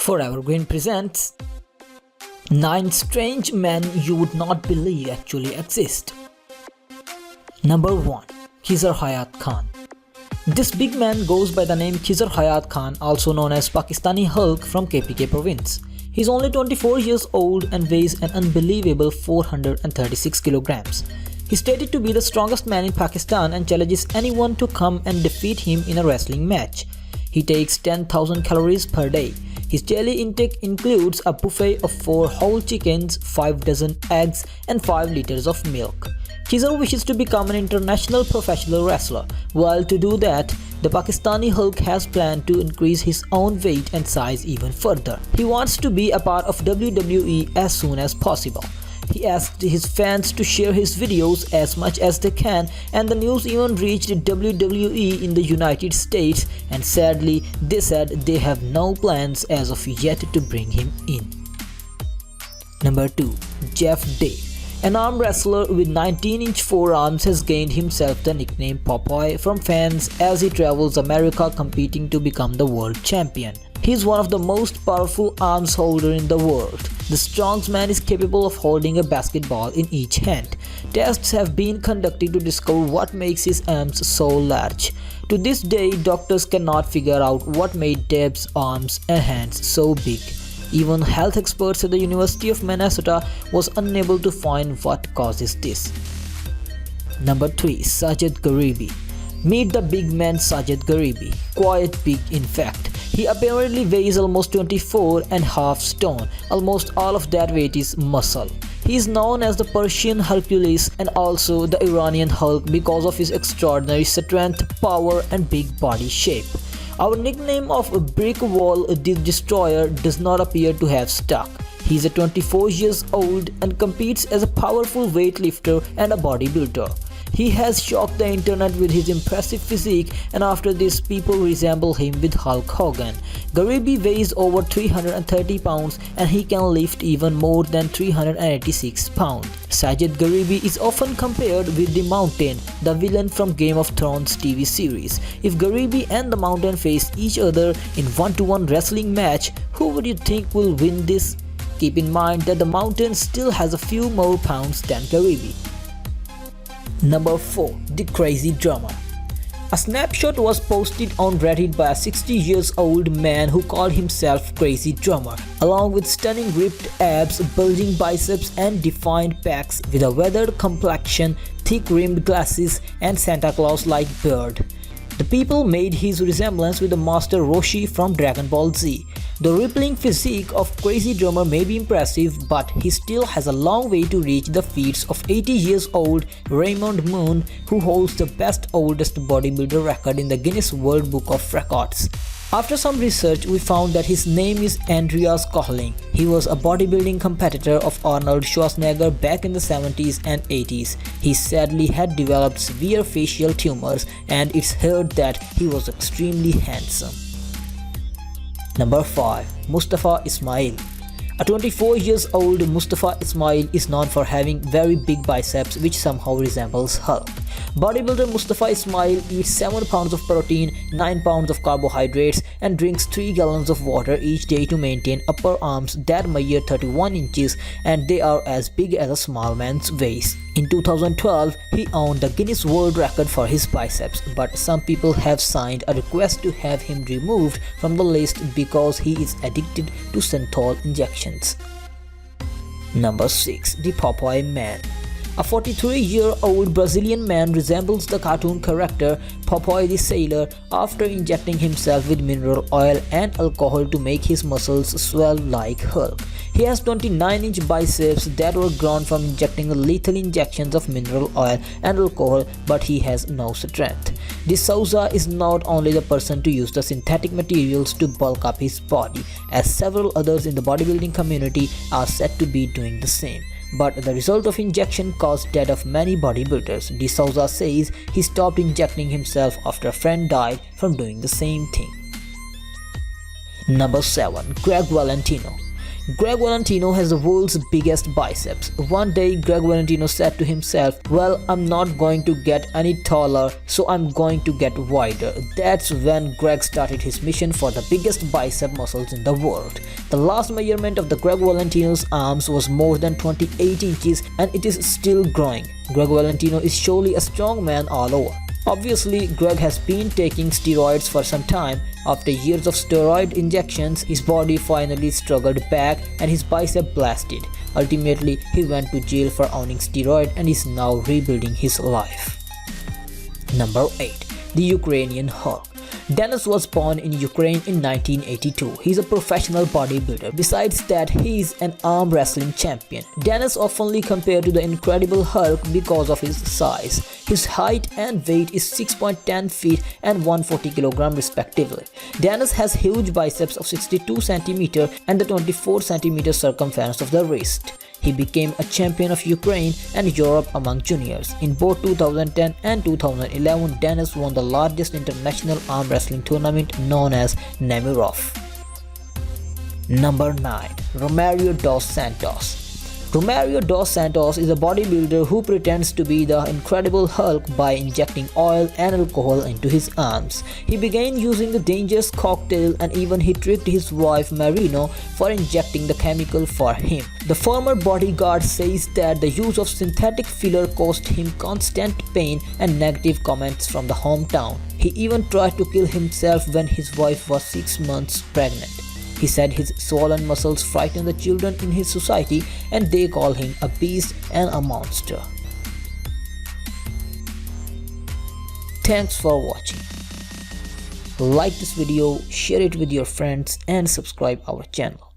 Forever Green presents 9 strange men you would not believe actually exist. Number 1. Khizar Hayat Khan. This big man goes by the name Khizar Hayat Khan, also known as Pakistani Hulk from KPK Province. He's only 24 years old and weighs an unbelievable 436 kilograms. He's stated to be the strongest man in Pakistan and challenges anyone to come and defeat him in a wrestling match. He takes 10,000 calories per day. His daily intake includes a buffet of 4 whole chickens, 5 dozen eggs and 5 liters of milk. Kizer wishes to become an international professional wrestler. While to do that, the Pakistani Hulk has planned to increase his own weight and size even further. He wants to be a part of WWE as soon as possible. He asked his fans to share his videos as much as they can, and the news even reached WWE in the United States, and sadly they said they have no plans as of yet to bring him in. Number 2. Geoff. An arm wrestler with 19-inch forearms has gained himself the nickname Popeye from fans as he travels America competing to become the world champion. He is one of the most powerful arms holder in the world. The strongman is capable of holding a basketball in each hand. Tests have been conducted to discover what makes his arms so large. To this day, doctors cannot figure out what made Dabe's arms and hands so big. Even health experts at the University of Minnesota was unable to find what causes this. Number 3. Sajad Gharibi. Meet the big man Sajad Gharibi. Quite big in fact. He apparently weighs almost 24.5 stone. Almost all of that weight is muscle. He is known as the Persian Hercules and also the Iranian Hulk because of his extraordinary strength, power and big body shape. Our nickname of a brick wall destroyer does not appear to have stuck. He is 24 years old and competes as a powerful weightlifter and a bodybuilder. He has shocked the internet with his impressive physique, and after this people resemble him with Hulk Hogan. Gharibi weighs over 330 pounds and he can lift even more than 386 pounds. Sajad Gharibi is often compared with the Mountain, the villain from Game of Thrones TV series. If Gharibi and the Mountain face each other in 1-to-1 wrestling match, who would you think will win this? Keep in mind that the Mountain still has a few more pounds than Gharibi. Number 4. The Crazy Drummer. A snapshot was posted on Reddit by a 60-year-old man who called himself Crazy Drummer, along with stunning ripped abs, bulging biceps and defined pecs with a weathered complexion, thick-rimmed glasses and Santa Claus-like beard. The people made his resemblance with the Master Roshi from Dragon Ball Z. The rippling physique of Crazy Drummer may be impressive, but he still has a long way to reach the feats of 80-year-old Raymond Moon, who holds the best oldest bodybuilder record in the Guinness World Book of Records. After some research, we found that his name is Andrea Sculling. He was a bodybuilding competitor of Arnold Schwarzenegger back in the 70s and 80s. He sadly had developed severe facial tumors, and it's heard that he was extremely handsome. Number 5. Mustafa Ismail. A 24-year-old Mustafa Ismail is known for having very big biceps which somehow resembles Hulk. Bodybuilder Mustafa Ismail eats 7 pounds of protein, 9 pounds of carbohydrates and drinks 3 gallons of water each day to maintain upper arms that measure 31 inches and they are as big as a small man's waist. In 2012, he owned the Guinness World Record for his biceps, but some people have signed a request to have him removed from the list because he is addicted to synthol injections. Number 6. The Popeye Man. A 43-year-old Brazilian man resembles the cartoon character Popeye the Sailor after injecting himself with mineral oil and alcohol to make his muscles swell like Hulk. He has 29-inch biceps that were grown from injecting lethal injections of mineral oil and alcohol, but he has no strength. De Souza is not only the person to use the synthetic materials to bulk up his body, as several others in the bodybuilding community are said to be doing the same. But the result of injection caused death of many bodybuilders. De Souza says he stopped injecting himself after a friend died from doing the same thing. Number 7. Gregg Valentino. Gregg Valentino has the world's biggest biceps. One day, Gregg Valentino said to himself, "Well, I'm not going to get any taller, so I'm going to get wider." That's when Gregg started his mission for the biggest bicep muscles in the world. The last measurement of the Gregg Valentino's arms was more than 28 inches and it is still growing. Gregg Valentino is surely a strong man all over. Obviously, Gregg has been taking steroids for some time. After years of steroid injections, his body finally struggled back and his bicep blasted. Ultimately, he went to jail for owning steroid and is now rebuilding his life. Number 8. The Ukrainian Hulk. Dennis was born in Ukraine in 1982. He's a professional bodybuilder. Besides that, he's an arm wrestling champion. Dennis oftenly compared to the Incredible Hulk because of his size. His height and weight is 6.10 feet and 140 kg respectively. Dennis has huge biceps of 62 cm and the 24 cm circumference of the wrist. He became a champion of Ukraine and Europe among juniors. In both 2010 and 2011, Dennis won the largest international arm wrestling tournament known as Nemiroff. Number 9. Romario dos Santos. Romario dos Santos is a bodybuilder who pretends to be the Incredible Hulk by injecting oil and alcohol into his arms. He began using the dangerous cocktail and even he tricked his wife Marino for injecting the chemical for him. The former bodyguard says that the use of synthetic filler caused him constant pain and negative comments from the hometown. He even tried to kill himself when his wife was 6 months pregnant. He said his swollen muscles frighten the children in his society and they call him a beast and a monster. Thanks for watching. Like this video, share it with your friends and subscribe our channel.